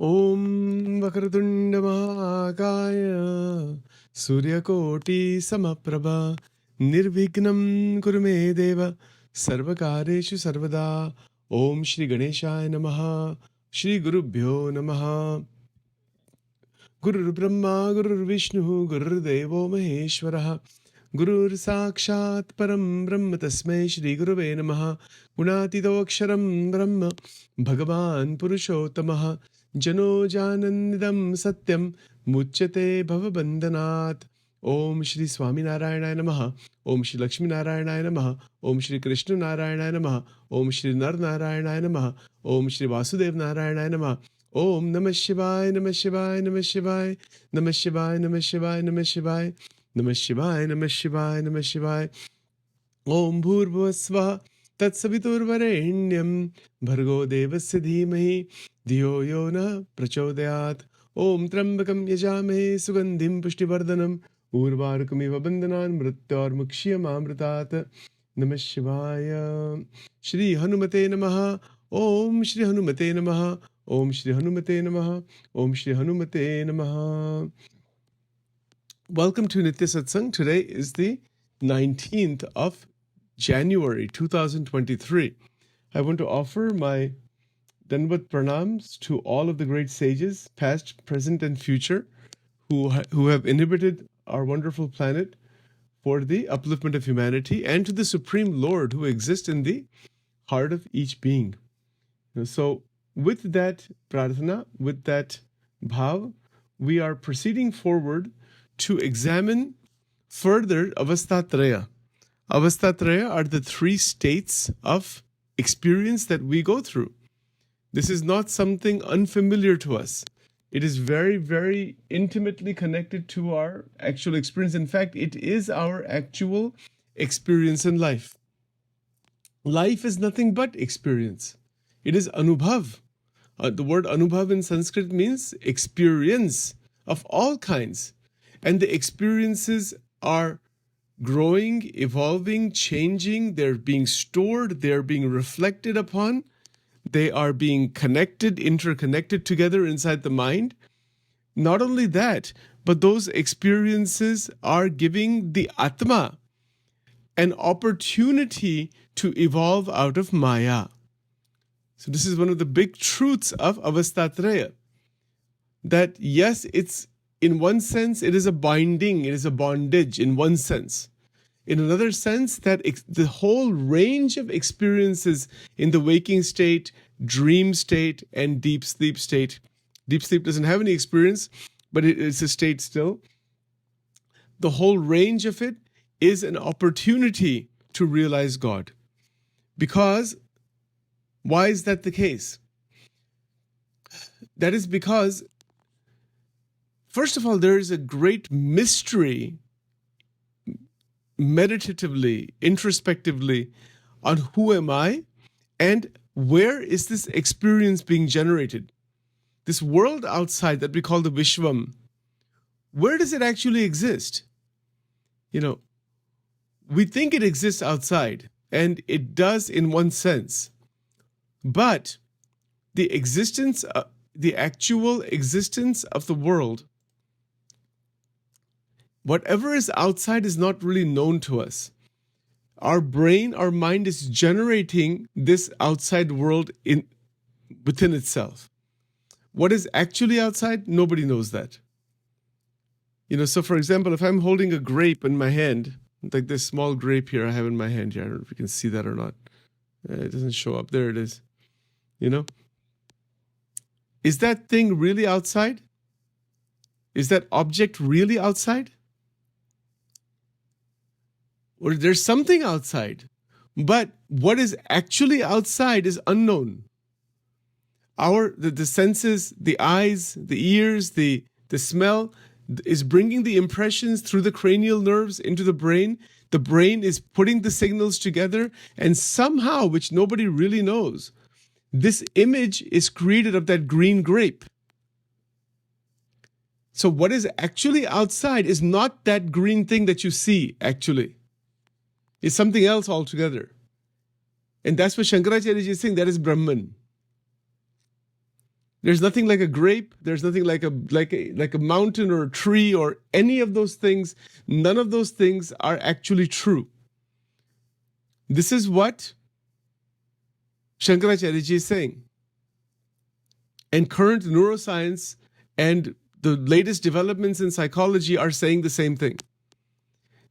Om Vakratunda Mahakaya Suryakoti Samaprabha Nirvignam Kurume Deva Sarvakareshu Sarvada. Om Shri Ganeshaya Namaha. Shri Gurubhyo Namaha. Gurur Brahma Gurur Vishnu Gurur Devo Maheshwaraha Gurur Sakshat Param Brahma Tasmai Shri Guruve Namaha. Gunatito Aksharam Brahma Bhagavan Purushottamaha Jano Janandidam Satyam Muchyate Bhavabandhanat. Om Shri Swaminarayanaya Namaha. Om Shri Lakshmi Narayanaya Namaha. Om Shri Krishna Narayanaya Namaha. Om Shri Nar Narayanaya Namaha. Om Shri Vasudev Narayanaya Namaha. Om Namah Shivaya, Namah Shivaya, Namah Shivaya, Namah Shivaya, Namah Shivaya, Namah Shivaya, Namah Shivaya, Namah Shivaya, Namah Shivaya. Om Bhurvasva Tatsaviturvarenyam Bhargo Devasya Dhimahi Dhiyo Yo Na Prachodayat. Om Trambakam Yajamahe Sugandhim Pushtivardhanam Urvarukamiva Bandhanan Mrityor Mukshiyam Amritat. Namah Shivaya. Shri Hanumate Namaha. Om Shri Hanumate Namaha. Om Shri Hanumate Namaha. Om Shri Hanumate Namaha. Welcome to Nitya Satsang. Today is the 19th of January 2023. I want to offer my Dandavat Pranams to all of the great sages, past, present, and future, who have inhabited our wonderful planet for the upliftment of humanity, and to the Supreme Lord who exists in the heart of each being. So, with that prarthana, with that bhav, we are proceeding forward to examine further avastatraya. Avastatraya are the three states of experience that we go through. This is not something unfamiliar to us. It is very, very intimately connected to our actual experience. In fact, it is our actual experience in life. Life is nothing but experience. It is anubhav. The word anubhav in Sanskrit means experience of all kinds. And the experiences are growing, evolving, changing. They're being stored. They're being reflected upon. They are being connected, interconnected together inside the mind. Not only that, but those experiences are giving the Atma an opportunity to evolve out of Maya. So this is one of the big truths of Avastatraya. That yes, it's in one sense, it is a binding, it is a bondage in one sense. In another sense, that the whole range of experiences in the waking state, dream state, and deep sleep state. Deep sleep doesn't have any experience, but it's a state still. The whole range of it is an opportunity to realize God. Because why is that the case? That is because, first of all, there is a great mystery, meditatively, introspectively, on who am I and where is this experience being generated? This world outside that we call the Vishwam, where does it actually exist? We think it exists outside, and it does in one sense. But the actual existence of the world, whatever is outside is not really known to us. Our brain, our mind is generating this outside world within itself. What is actually outside? Nobody knows that. So for example, if I'm holding a grape in my hand, like this small grape here I have in my hand here, I don't know if you can see that or not. It doesn't show up. There it is. Is that thing really outside? Is that object really outside? Or there's something outside, but what is actually outside is unknown. The senses, the eyes, the ears, the smell is bringing the impressions through the cranial nerves into the brain. The brain is putting the signals together, and somehow, which nobody really knows, this image is created of that green grape. So what is actually outside is not that green thing that you see, actually. It's something else altogether. And that's what Shankaracharya is saying, that is Brahman. There's nothing like a grape. There's nothing like a mountain or a tree or any of those things. None of those things are actually true. This is what Shankaracharya Ji is saying. And current neuroscience and the latest developments in psychology are saying the same thing.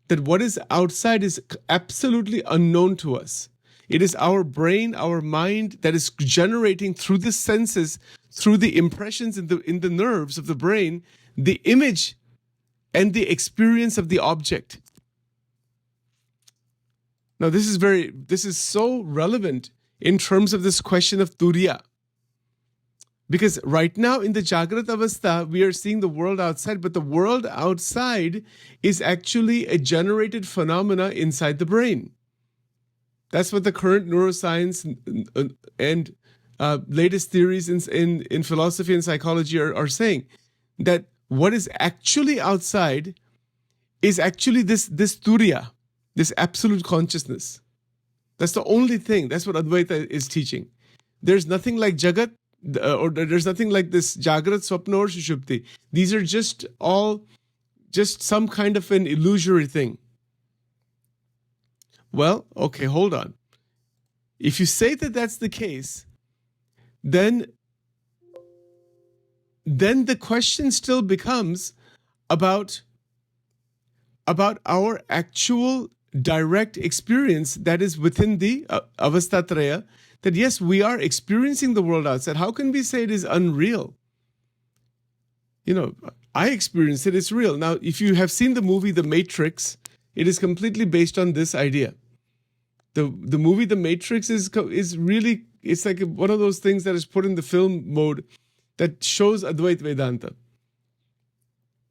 That what is outside is absolutely unknown to us. It is our brain, our mind that is generating through the senses, through the impressions in the nerves of the brain, the image and the experience of the object. Now this is so relevant in terms of this question of turiya. Because right now in the Jagrat Avastha, we are seeing the world outside, but the world outside is actually a generated phenomena inside the brain. That's what the current neuroscience and latest theories in philosophy and psychology are saying. That what is actually outside is actually this turiya, this absolute consciousness. That's the only thing. That's what Advaita is teaching. There's nothing like Jagat, or there's nothing like this Jagrat, Swapna or Sushupti. These are just some kind of an illusory thing. Well, okay, hold on. If you say that that's the case, then the question still becomes about our actual direct experience that is within the Avastatraya, that yes, we are experiencing the world outside. How can we say it is unreal? I experienced it, it's real. Now, if you have seen the movie The Matrix, it is completely based on this idea. The movie The Matrix is really, it's like one of those things that is put in the film mode that shows Advaita Vedanta.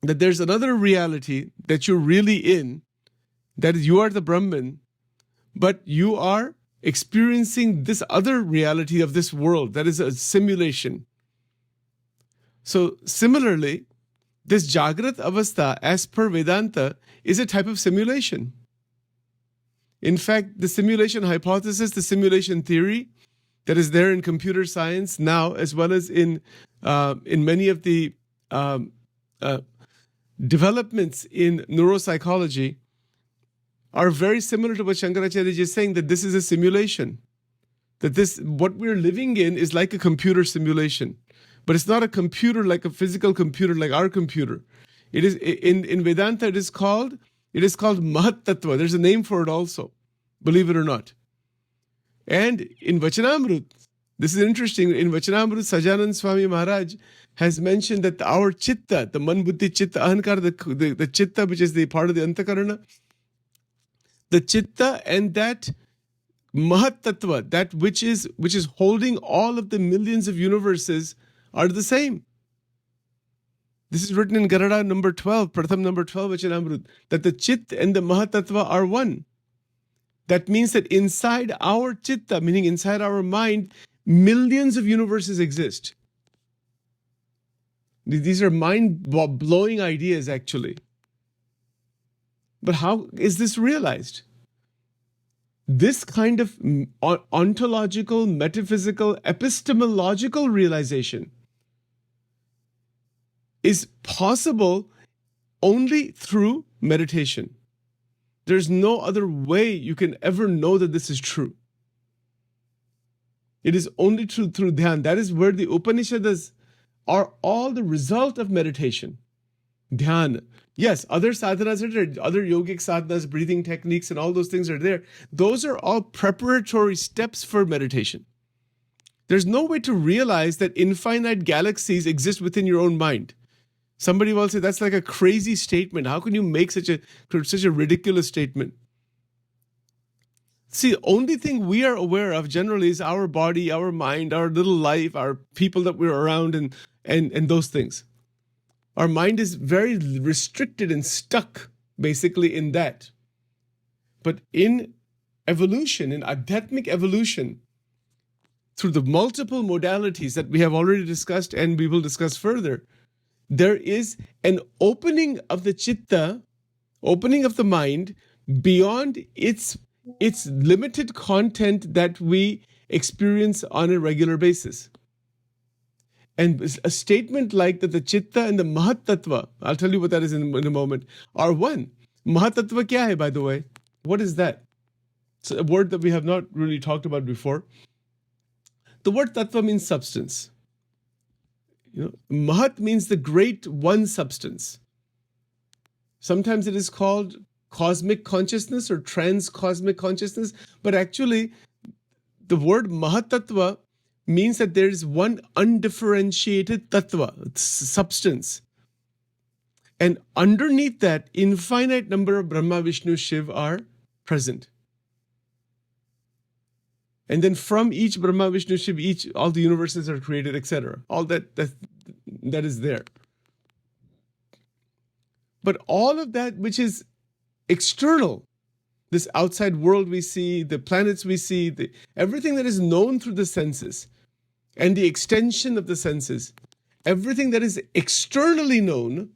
That there's another reality that you're really in, that you are the Brahman, but you are experiencing this other reality of this world that is a simulation. So similarly, this Jagrat Avastha, as per Vedanta, is a type of simulation. In fact, the simulation hypothesis, the simulation theory that is there in computer science now, as well as in many of the developments in neuropsychology, are very similar to what Shankaracharya is saying, that this is a simulation. That what we're living in is like a computer simulation. But it's not a computer like a physical computer like our computer. It is in Vedanta, it is called Mahat Tattva. There's a name for it also, believe it or not. And in Vachanamrut, this is interesting, in Vachanamrut, Sajanand Swami Maharaj has mentioned that our chitta, the man, buddhi, chitta, ahankar, the chitta, which is the part of the antakarana, the chitta and that Mahat Tattva, that which is holding all of the millions of universes, are the same. This is written in Garada number 12, Pratham number 12, Vachanamrut, that the Chit and the Mahatattva are one. That means that inside our Chitta, meaning inside our mind, millions of universes exist. These are mind-blowing ideas, actually. But how is this realized? This kind of ontological, metaphysical, epistemological realization is possible only through meditation. There's no other way you can ever know that this is true. It is only through dhyan. That is where the Upanishads are all the result of meditation. Dhyan. Yes, other sadhanas are there, other yogic sadhanas, breathing techniques, and all those things are there. Those are all preparatory steps for meditation. There's no way to realize that infinite galaxies exist within your own mind. Somebody will say, that's like a crazy statement. How can you make such a ridiculous statement? See, the only thing we are aware of generally is our body, our mind, our little life, our people that we're around, and those things. Our mind is very restricted and stuck, basically, in that. But in evolution, in Adhyatmic evolution, through the multiple modalities that we have already discussed and we will discuss further, there is an opening of the chitta, opening of the mind beyond its limited content that we experience on a regular basis. And a statement like that the Chitta and the Mahat Tattva, I'll tell you what that is in a moment, are one. Mahat Tattva kya hai, by the way? What is that? It's a word that we have not really talked about before. The word Tattva means substance. Mahat means the great one substance. Sometimes it is called cosmic consciousness or trans-cosmic consciousness, but actually the word Mahat Tattva means that there is one undifferentiated Tattva, substance. And underneath that, infinite number of Brahma, Vishnu, Shiv are present. And then from each Brahma, Vishnu, Shiv, all the universes are created, etc. All that is there. But all of that which is external, this outside world we see, the planets we see, everything that is known through the senses and the extension of the senses, everything that is externally known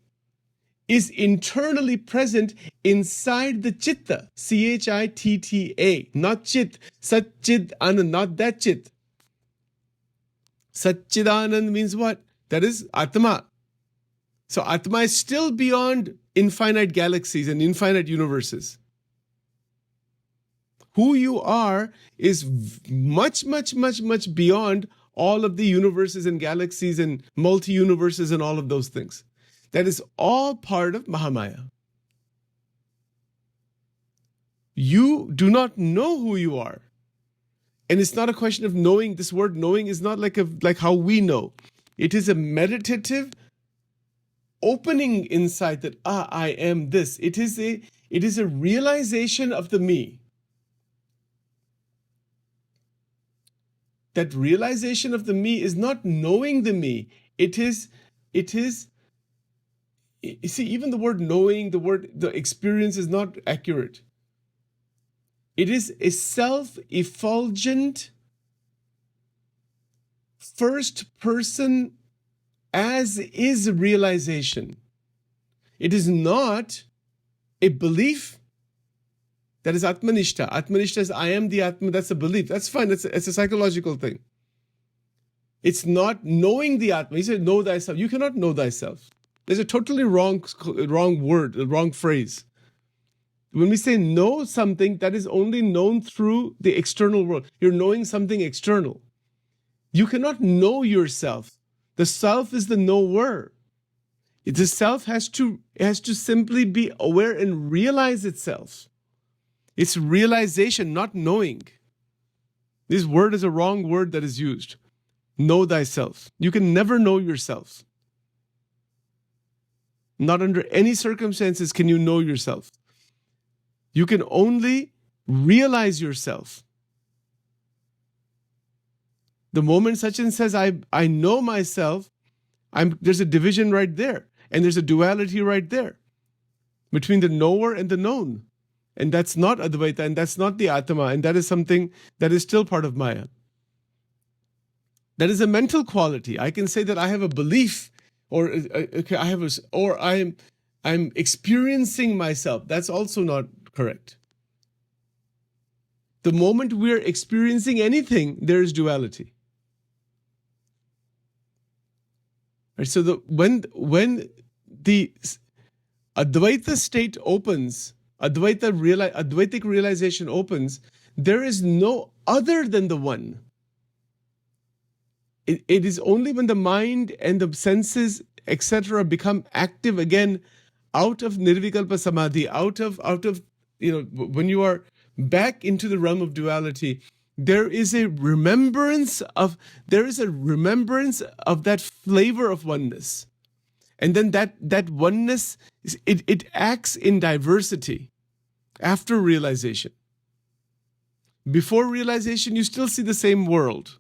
is internally present inside the Chitta, Chitta, not Chit, Satchid Anand, not that Chit. Satchidanand means what? That is Atma. So Atma is still beyond infinite galaxies and infinite universes. Who you are is much, much, much, much beyond all of the universes and galaxies and multi-universes and all of those things. That is all part of Mahamaya. You do not know who you are. And it's not a question of knowing. This word knowing is not like how we know. It is a meditative opening inside that, I am this. It is a realization of the me. That realization of the me is not knowing the me. It is, you see, even the word knowing, the experience is not accurate. It is a self-effulgent, first person as is realization. It is not a belief. That is Atmanishta. Atmanishta is I am the Atma. That's a belief. That's fine. It's a psychological thing. It's not knowing the Atma. He said, know thyself. You cannot know thyself. There's a totally wrong word, a wrong phrase. When we say know something, that is only known through the external world. You're knowing something external. You cannot know yourself. The self is the knower. The self has to simply be aware and realize itself. It's realization, not knowing. This word is a wrong word that is used. Know thyself. You can never know yourself. Not under any circumstances can you know yourself. You can only realize yourself. The moment Sachin says, I know myself, there's a division right there. And there's a duality right there between the knower and the known. And that's not Advaita, and that's not the Atma, and that is something that is still part of Maya. That is a mental quality. I can say that I have a belief, or I'm experiencing myself. That's also not correct. The moment we're experiencing anything, there is duality. Right, so when the Advaita state opens, Advaitic realization opens, there is no other than the one. It is only when the mind and the senses, etc., become active again out of Nirvikalpa Samadhi, out of when you are back into the realm of duality, there is a remembrance of that flavor of oneness. And then that oneness, it acts in diversity after realization. Before realization, you still see the same world.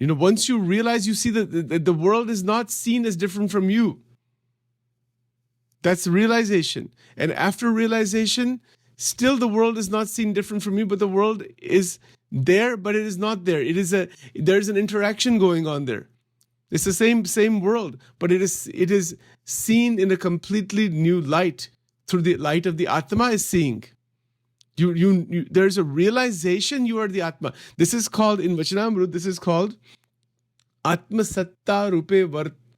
Once you realize, you see that the world is not seen as different from you. That's realization. And after realization, still the world is not seen different from you, but the world is there, but it is not there. There's an interaction going on there. It's the same world, but it is seen in a completely new light, through the light of the Atma is seeing. There's a realization you are the Atma. This is called, in Vachanamrut, this is called Atmasatta rupe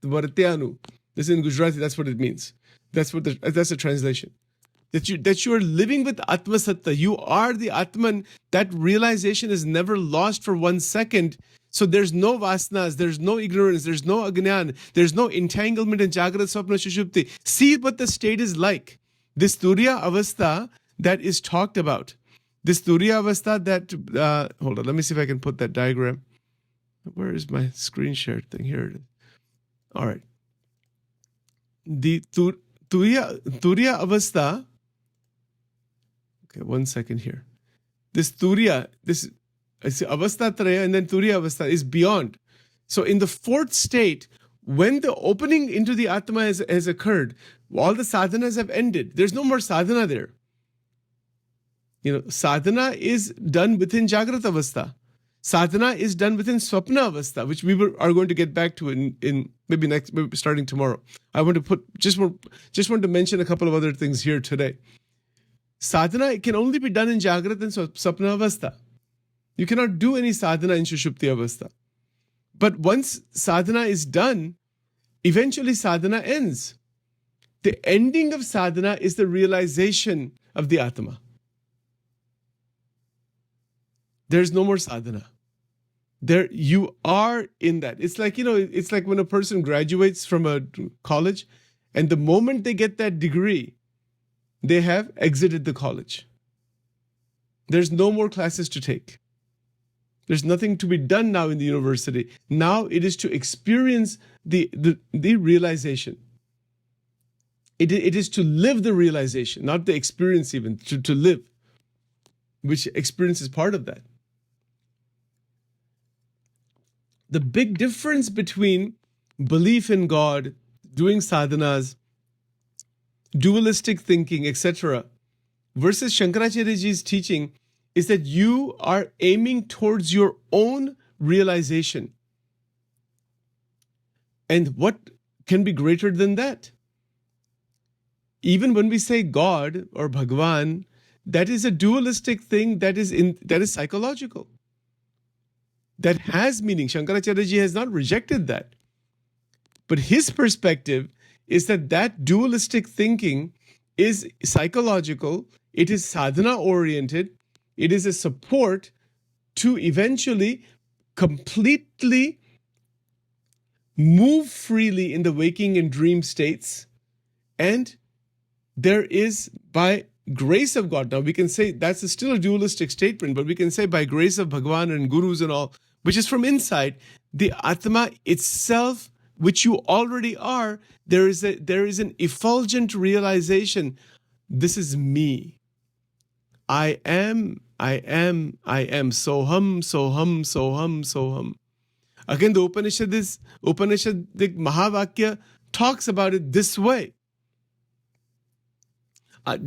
vartyanu. This is in Gujarati, that's what it means. That's the translation. That you are living with Atmasatta. You are the Atman. That realization is never lost for 1 second. So there's no vasanas, there's no ignorance, there's no agnan, there's no entanglement in Jagrat, Swapna, Shushupti. See what the state is like. This Turiya Avastha that is talked about. This Turiya Avastha that, hold on, let me see if I can put that diagram. Where is my screen share thing? Here it is. All right. The Turiya Avastha. Okay, 1 second here. This Turiya, this Avastha Traya and then Turiya Avastha is beyond. So in the fourth state, when the opening into the Atma has occurred, all the sadhanas have ended. There's no more sadhana there. Sadhana is done within Jagrata Avastha. Sadhana is done within Swapna Avastha, which we are going to get back to in maybe starting tomorrow. I want to just want to mention a couple of other things here today. Sadhana can only be done in Jagrata and Swapna Avastha. You cannot do any sadhana in Shushupti Avastha. But once sadhana is done, eventually sadhana ends. The ending of sadhana is the realization of the Atma. There's no more sadhana. There you are in that. It's like, it's like when a person graduates from a college and the moment they get that degree, they have exited the college. There's no more classes to take. There's nothing to be done now in the university. Now it is to experience the realization. It is to live the realization, not the experience even, to live, which experience is part of that. The big difference between belief in God, doing sadhanas, dualistic thinking, etc., versus Shankaracharya Ji's teaching is that you are aiming towards your own realization. And what can be greater than that? Even when we say God or Bhagwan, that is a dualistic thing that is psychological. That has meaning. Shankaracharya Ji has not rejected that. But his perspective is that dualistic thinking is psychological, it is sadhana oriented, it is a support to eventually completely move freely in the waking and dream states. And there is, by grace of God, now we can say that's still a dualistic statement, but we can say by grace of Bhagwan and Gurus and all, which is from inside, the Atma itself, which you already are, there is an effulgent realization. This is me. I am. Soham, soham, soham, soham. Again, the Upanishadic Mahavakya talks about it this way.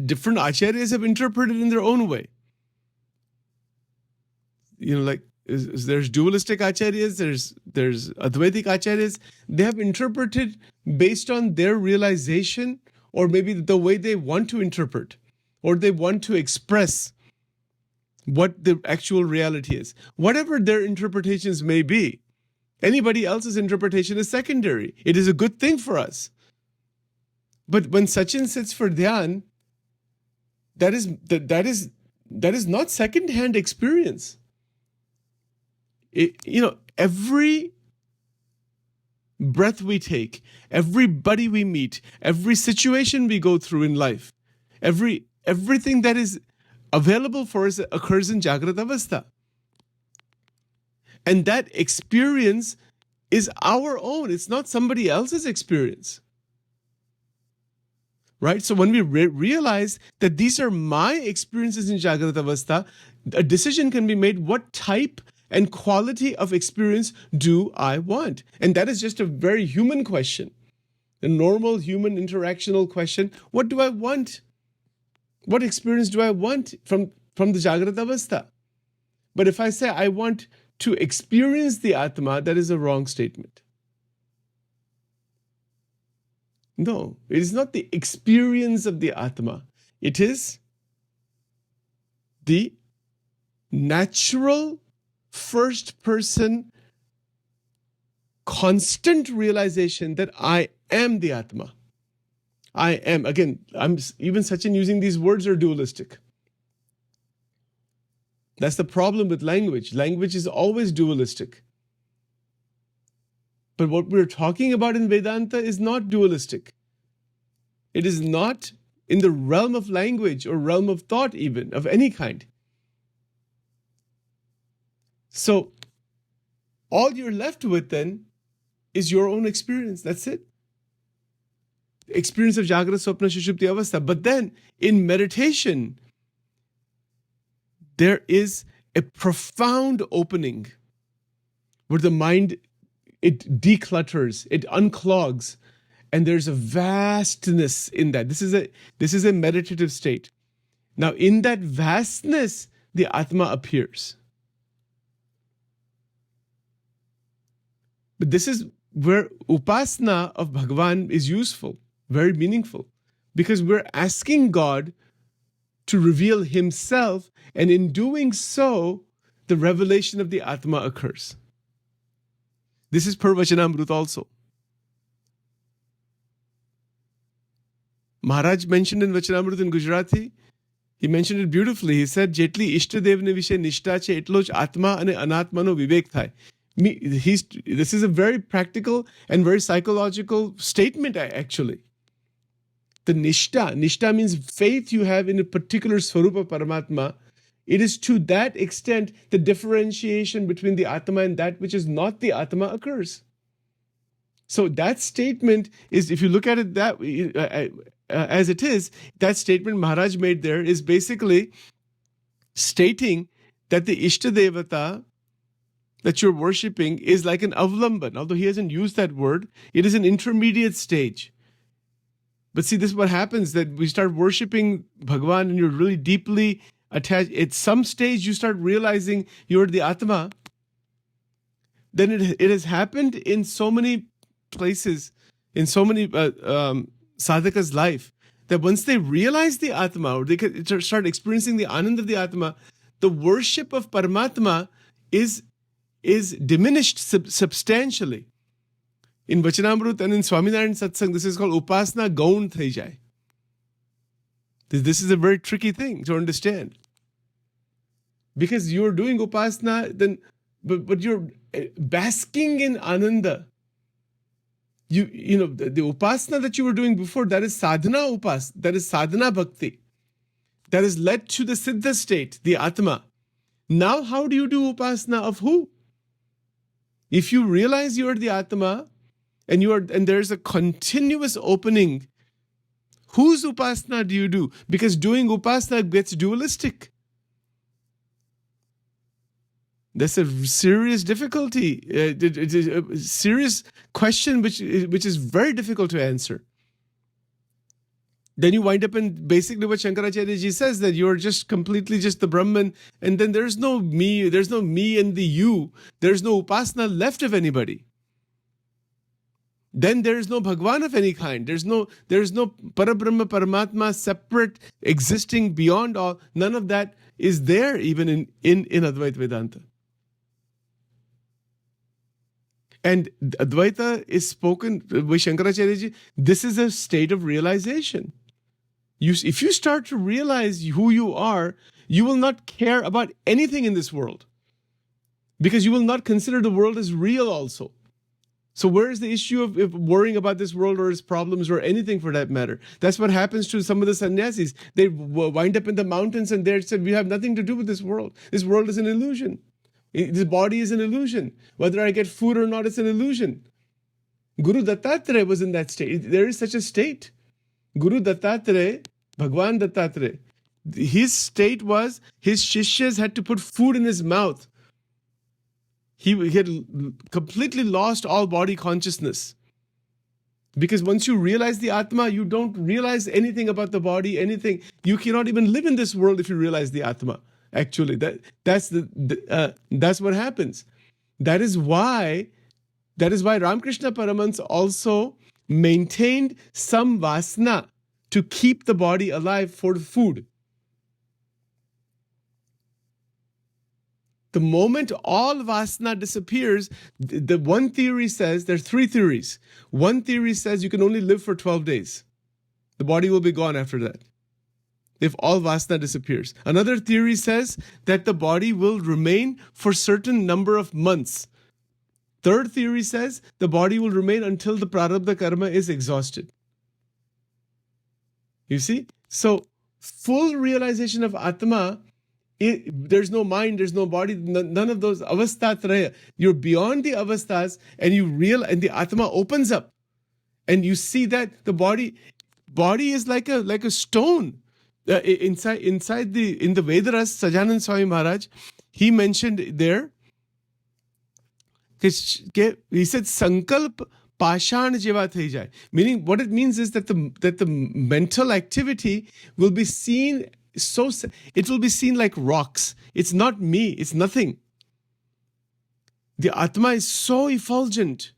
Different acharyas have interpreted in their own way. There's dualistic acharyas, there's Advaitic acharyas. They have interpreted based on their realization, or maybe the way they want to interpret, or they want to express what the actual reality is. Whatever their interpretations may be, anybody else's interpretation is secondary. It is a good thing for us. But when Sachin sits for dhyan, that is not second-hand experience. Every breath we take, everybody we meet, every situation we go through in life, everything that is available for us occurs in Jagrata Avastha. And that experience is our own. It's not somebody else's experience. Right? So when we realize that these are my experiences in Jagrata Avastha, a decision can be made, what type and quality of experience do I want? And that is just a very human question. A normal human interactional question. What do I want? What experience do I want from the Jagrata Avastha? But if I say I want to experience the Atma, that is a wrong statement. No, it is not the experience of the Atma. It is the natural first person constant realization that I am the Atma. I am. Again, even Sachin using these words are dualistic. That's the problem with language. Language is always dualistic. But what we're talking about in Vedanta is not dualistic. It is not in the realm of language or realm of thought even, of any kind. So, all you're left with then is your own experience. That's it. Experience of Jagrata, Swapna, Sushupti Avastha. But then, in meditation, there is a profound opening where the mind, it declutters, it unclogs, and there's a vastness in that. This is a meditative state. Now, in that vastness, the Atma appears. But this is where upasana of Bhagavan is useful, very meaningful, because we're asking God to reveal himself, and in doing so, the revelation of the Atma occurs. This is per Vachanamrut also. Maharaj mentioned in Vachanamrut in Gujarati, he mentioned it beautifully. He said, Jetli Ishtadevne vishe nishta che etloch Atma ane Anatma no vivek thai. This is a very practical and very psychological statement, actually. The nishta means faith you have in a particular Swarupa Paramatma. It is to that extent the differentiation between the Atma and that which is not the Atma occurs. So that statement is, if you look at it that as it is, that statement Maharaj made there is basically stating that the Ishtadevata that you're worshipping is like an avlamban. Although he hasn't used that word, it is an intermediate stage. But see, this is what happens, that we start worshipping Bhagavan and you're really deeply attached. At some stage, you start realizing you're the Atma. Then it has happened in so many places, in so many sadhaka's life, that once they realize the Atma, or they can start experiencing the Anand of the Atma, the worship of Paramatma is diminished substantially. In Vachanamrut and in Swaminarayan Satsang, this is called upasana gaun thai jai. This is a very tricky thing to understand. Because you're doing upasana, then, but you're basking in ananda. You know, the upasana that you were doing before, that is sadhana that is sadhana bhakti. That has led to the siddha state, the Atma. Now how do you do upasana of who? If you realize you are the Atma, and there's a continuous opening, whose upasana do you do? Because doing upasana gets dualistic. That's a serious difficulty. It is a serious question which is very difficult to answer. Then you wind up in basically what Shankaracharya ji says, that you're just completely just the Brahman, and then there's no me and the you. There's no upasana left of anybody. Then there is no Bhagwan of any kind. There's no Parabrahma, Paramatma, separate, existing beyond all. None of that is there even in Advaita Vedanta. And Advaita is spoken by Shankaracharya ji. This is a state of realization. If you start to realize who you are, you will not care about anything in this world, because you will not consider the world as real also. So where is the issue of worrying about this world or its problems or anything for that matter? That's what happens to some of the sannyasis. They wind up in the mountains and they said, we have nothing to do with this world. This world is an illusion. This body is an illusion. Whether I get food or not, it's an illusion. Guru Dattatreya was in that state. There is such a state. Guru Dattatreya, Bhagwan Dattatreya, his state was his shishyas had to put food in his mouth. He had completely lost all body consciousness. Because once you realize the Atma, you don't realize anything about the body, anything. You cannot even live in this world if you realize the Atma. Actually, that's what happens. That is why Ramakrishna Paramahans also maintained some vasana to keep the body alive for food. The moment all vasana disappears, the one theory says, there are three theories. One theory says you can only live for 12 days. The body will be gone after that, if all vasana disappears. Another theory says that the body will remain for certain number of months. Third theory says the body will remain until the prarabdha karma is exhausted. You see? So, full realization of Atma, there's no mind, there's no body, none of those avasthatraya. You're beyond the avasthas, and and the Atma opens up. And you see that the body is like a stone. In the Vedaras, Sajanand Swami Maharaj, he mentioned there, he said sankalp pashan jeva thai jai. Meaning, what it means is that the mental activity will be seen it will be seen like rocks. It's not me, it's nothing. The Atma is so effulgent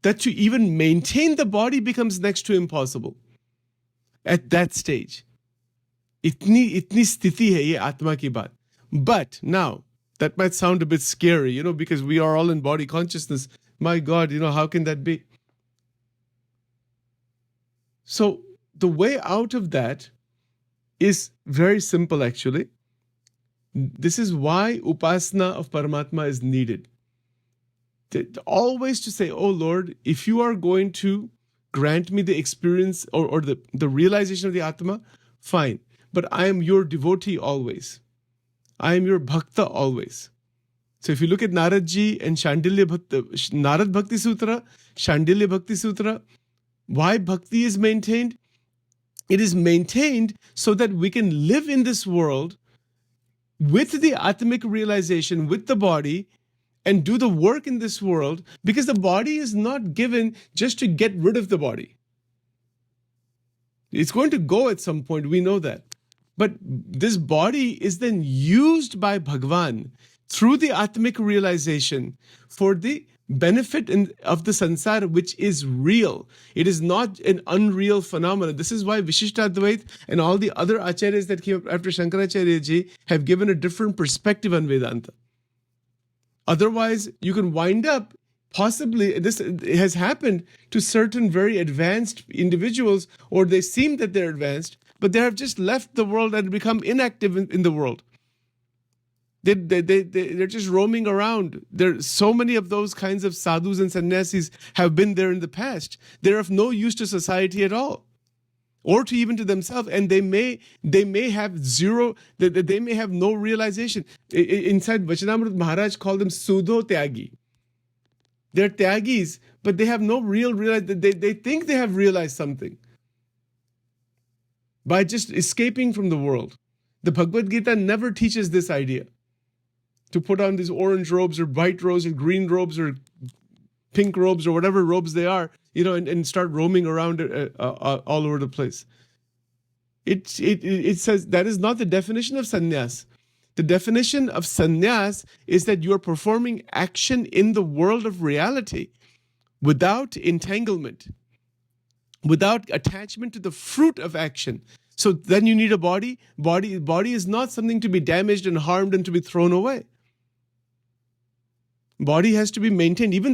that to even maintain the body becomes next to impossible at that stage. Itni sthiti hai ye Atma ki baat. But now, that might sound a bit scary, because we are all in body consciousness. My God, how can that be? So the way out of that is very simple, actually. This is why upasana of Paramatma is needed. Always to say, oh Lord, if you are going to grant me the experience or the realization of the Atma, fine. But I am your devotee always. I am your bhakta always. So if you look at Naradji and Narad Bhakti Sutra, Shandilya Bhakti Sutra, why bhakti is maintained? It is maintained so that we can live in this world with the Atmic realization, with the body, and do the work in this world, because the body is not given just to get rid of the body. It's going to go at some point, we know that. But this body is then used by Bhagwan through the Atmic realization for the benefit of the sansara, which is real. It is not an unreal phenomenon. This is why Vishishtadvait and all the other acharyas that came after Shankaracharya ji have given a different perspective on Vedanta. Otherwise, you can wind up, possibly, this has happened to certain very advanced individuals, or they seem that they're advanced, but they have just left the world and become inactive in the world. They're just roaming around. There's so many of those kinds of sadhus and sannyasis have been there in the past. They're of no use to society at all, or to even to themselves, and they may have they may have no realization. Inside Vachanamrut, Maharaj called them Sudho Tyagi. They're Tyagis, but they have no real realization. They think they have realized something by just escaping from the world. The Bhagavad Gita never teaches this idea, to put on these orange robes or white robes or green robes or pink robes or whatever robes they are, and start roaming around all over the place. It says that is not the definition of sannyas. The definition of sannyas is that you are performing action in the world of reality without entanglement, without attachment to the fruit of action. So then you need a body. Body is not something to be damaged and harmed and to be thrown away. Body has to be maintained. Even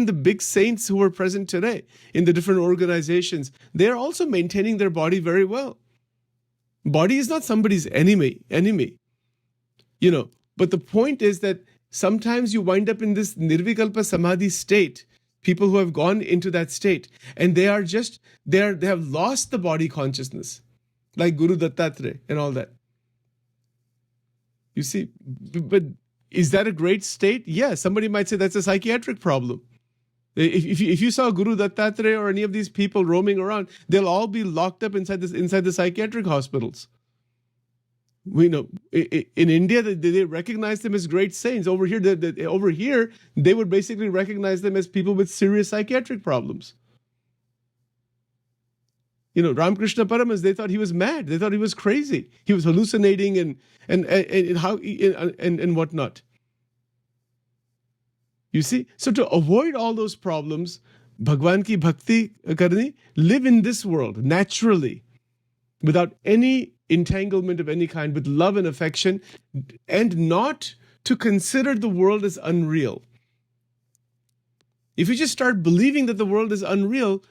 the big saints who are present today in the different organizations, they are also maintaining their body very well. Body is not somebody's enemy. But the point is that sometimes you wind up in this Nirvikalpa Samadhi state, people who have gone into that state, and they have lost the body consciousness, like Guru Dattatreya and all that. You see, but is that a great state? Yeah, somebody might say that's a psychiatric problem. If you saw Guru Dattatreya or any of these people roaming around, they'll all be locked up inside the psychiatric hospitals. We know in India they recognize them as great saints. Over here, they would basically recognize them as people with serious psychiatric problems. Ramakrishna Paramas, they thought he was mad. They thought he was crazy. He was hallucinating and whatnot. You see? So to avoid all those problems, Bhagwan ki bhakti karni, live in this world naturally, without any entanglement of any kind, with love and affection, and not to consider the world as unreal. If you just start believing that the world is unreal,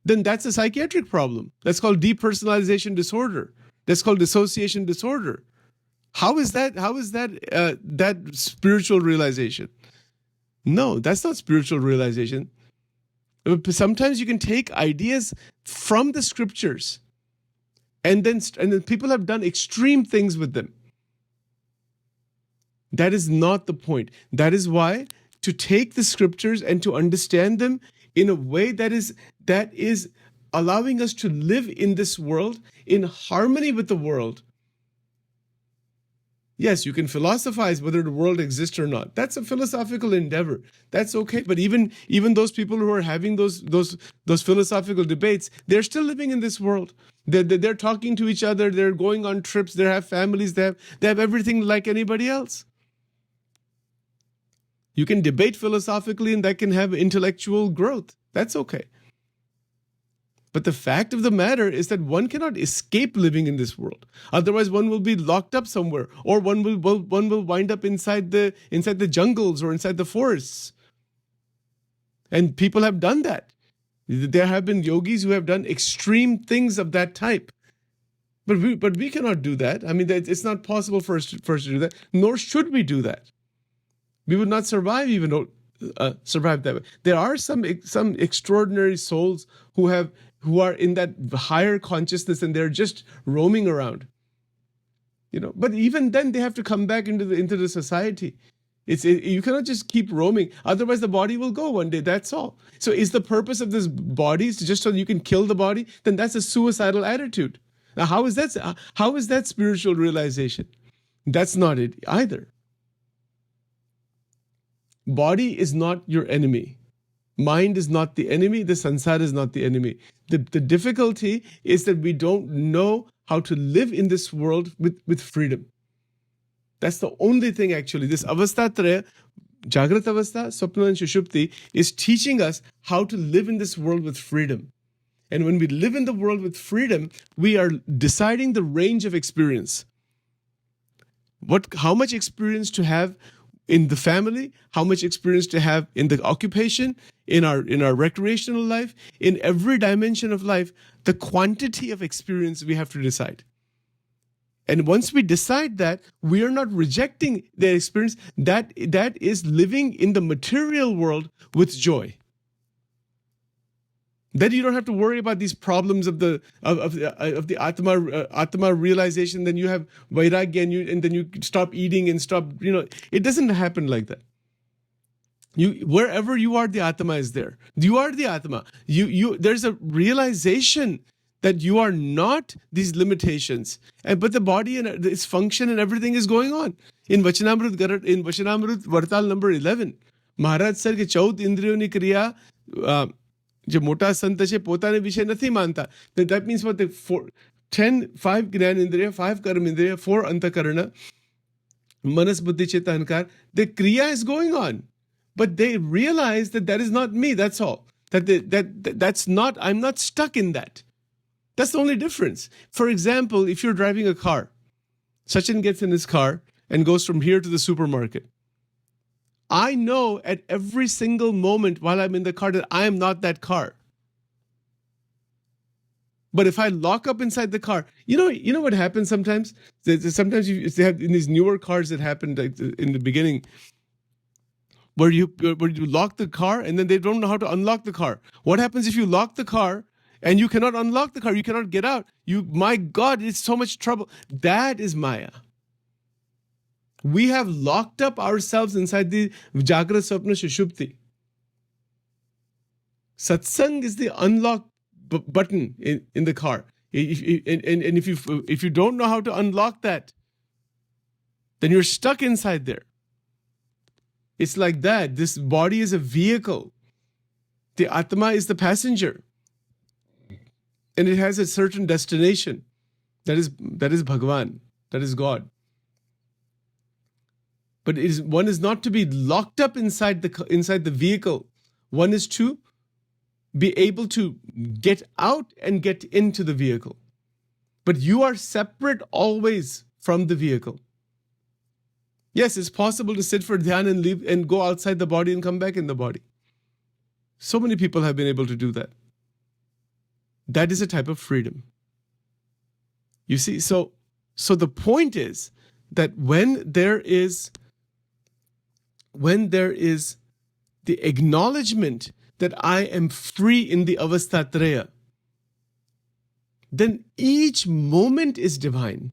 then that's a psychiatric problem. That's called depersonalization disorder. That's called dissociation disorder. How is that that spiritual realization? No, that's not spiritual realization. Sometimes you can take ideas from the scriptures, and then people have done extreme things with them. That is not the point. That is why to take the scriptures and to understand them in a way that is allowing us to live in this world in harmony with the world. Yes, you can philosophize whether the world exists or not. That's a philosophical endeavor. That's okay. But even those people who are having those philosophical debates, they're still living in this world. They're talking to each other. They're going on trips. They have families. They have everything like anybody else. You can debate philosophically, and that can have intellectual growth. That's okay. But the fact of the matter is that one cannot escape living in this world. Otherwise, one will be locked up somewhere, or one will wind up inside the jungles or inside the forests. And people have done that. There have been yogis who have done extreme things of that type. But we cannot do that. I mean, it's not possible for us to do that. Nor should we do that. We would not survive survive that way. There are some extraordinary souls who are in that higher consciousness, and they're just roaming around. But even then they have to come back into the society. You cannot just keep roaming, otherwise the body will go one day. That's all. So is the purpose of this body just so you can kill the body? Then that's a suicidal attitude. Now how is that spiritual realization? That's not it either. Body is not your enemy. Mind is not the enemy. The sansar is not the enemy. The difficulty is that we don't know how to live in this world with freedom. That's the only thing actually. This avastha-traya, Jagrat Avastha, Swapna and Shushupti, is teaching us how to live in this world with freedom. And when we live in the world with freedom, we are deciding the range of experience. How much experience to have in the family, how much experience to have in the occupation, in our recreational life, in every dimension of life, the quantity of experience we have to decide. And once we decide that, we are not rejecting the experience. That is living in the material world with joy. Then you don't have to worry about these problems of the Atma realization. Then you have vairagya, and then you stop eating and stop. It doesn't happen like that. Wherever you are, the Atma is there. You are the Atma. There's a realization that you are not these limitations, but the body and its function and everything is going on. In Vachanamrut Vartal number 11, Maharaj sir ke 14 इंद्रियों की क्रिया जो मोटा संत છે પોતાને વિશે નથી માનતા. That means what? 5 જ્ઞાન ઇન્દ્રિય, 5 કર્મ ઇન્દ્રિય, 4 અંતઃકરણ, manas buddhi chitta ahankar. The kriya is going on, but they realize that is not me. That's all. That's not. I'm not stuck in that. That's the only difference. For example, if you're driving a car, Sachin gets in his car and goes from here to the supermarket. I know at every single moment while I'm in the car that I am not that car. But if I lock up inside the car, you know what happens sometimes? Sometimes they have in these newer cars that happened like in the beginning, where you lock the car and then they don't know how to unlock the car. What happens if you lock the car and you cannot unlock the car? You cannot get out. My God, it's so much trouble. That is Maya. We have locked up ourselves inside the Jagrat Swapna Shushupti. Satsang is the unlock button in the car. If you don't know how to unlock that, then you're stuck inside there. It's like that. This body is a vehicle. The Atma is the passenger. And it has a certain destination. That is Bhagavan. That is God. But one is not to be locked up inside the vehicle. One is to be able to get out and get into the vehicle. But you are separate always from the vehicle. Yes, it's possible to sit for dhyan and leave and go outside the body and come back in the body. So many people have been able to do that. That is a type of freedom. You see, so the point is that when there is the acknowledgement that I am free in the avastatraya, then each moment is divine.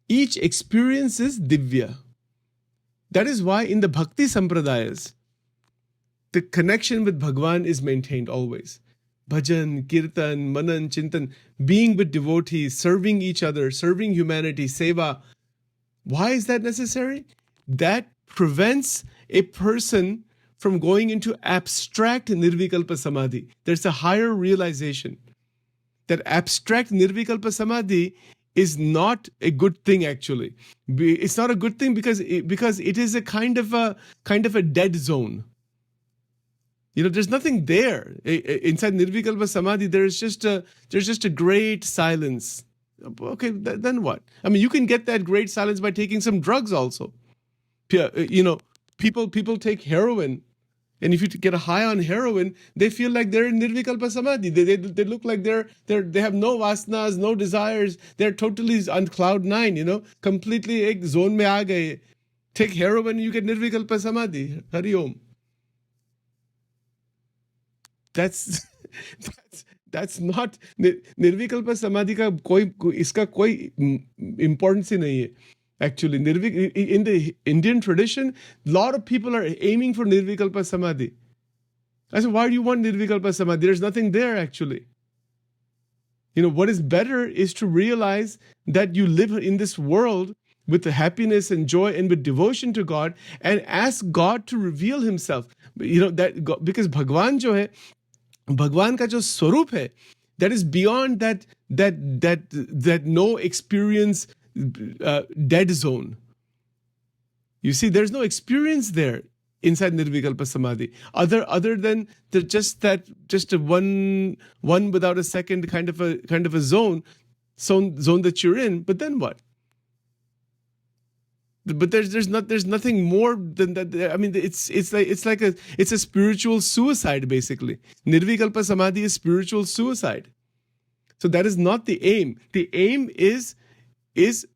Each experience is divya. That is why in the bhakti sampradayas, the connection with Bhagwan is maintained always. Bhajan, kirtan, manan, chintan, being with devotees, serving each other, serving humanity, seva. Why is that necessary? That prevents a person from going into abstract Nirvikalpa Samadhi. There's a higher realization that abstract Nirvikalpa Samadhi is not a good thing actually. It's not a good thing because it is a kind of a dead zone. There's nothing there. Inside Nirvikalpa Samadhi, there's just a great silence. Okay, then what? I mean, you can get that great silence by taking some drugs also. People take heroin, and if you get a high on heroin, they feel like they're in Nirvikalpa Samadhi. They look like they have no vasanas, no desires. They're totally on cloud nine. Completely ek zone mein aa gaye. Take heroin, you get Nirvikalpa Samadhi. Hari Om. That's not Nirvikalpa Samadhi ka iska koi importance hi nahi hai. Actually, in the Indian tradition, a lot of people are aiming for Nirvikalpa Samadhi. I said, why do you want Nirvikalpa Samadhi? There's nothing there actually. What is better is to realize that you live in this world with the happiness and joy and with devotion to God, and ask God to reveal Himself. That because Bhagwan jo hai, Bhagwan ka jo swarup hai, that is beyond that no experience dead zone. You see, there's no experience there inside Nirvikalpa Samadhi other than just a one without a second kind of a zone that you're in. But then what? But there's nothing more than that. I mean, it's a spiritual suicide basically. Nirvikalpa Samadhi is spiritual suicide. So that is not the aim. The aim is the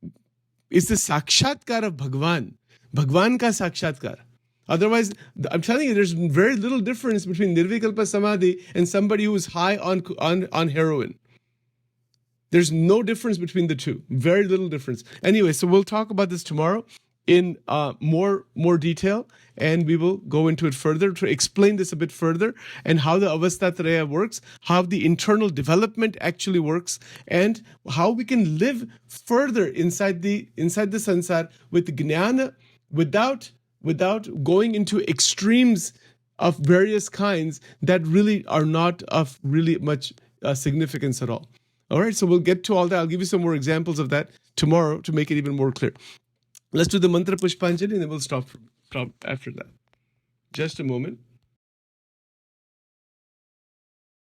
sakshatkar of Bhagwan. Bhagwan ka sakshatkar. Otherwise, I'm telling you, there's very little difference between Nirvikalpa Samadhi and somebody who is high on heroin. There's no difference between the two. Very little difference. Anyway, so we'll talk about this tomorrow in more detail, and we will go into it further to explain this a bit further, and how the Avastatraya works, how the internal development actually works, and how we can live further inside the sansar with jnana without going into extremes of various kinds that really are not of really much significance at all. All right, so we'll get to all that. I'll give you some more examples of that tomorrow to make it even more clear. Let's do the mantra Pushpanjali and then we'll stop after that. Just a moment.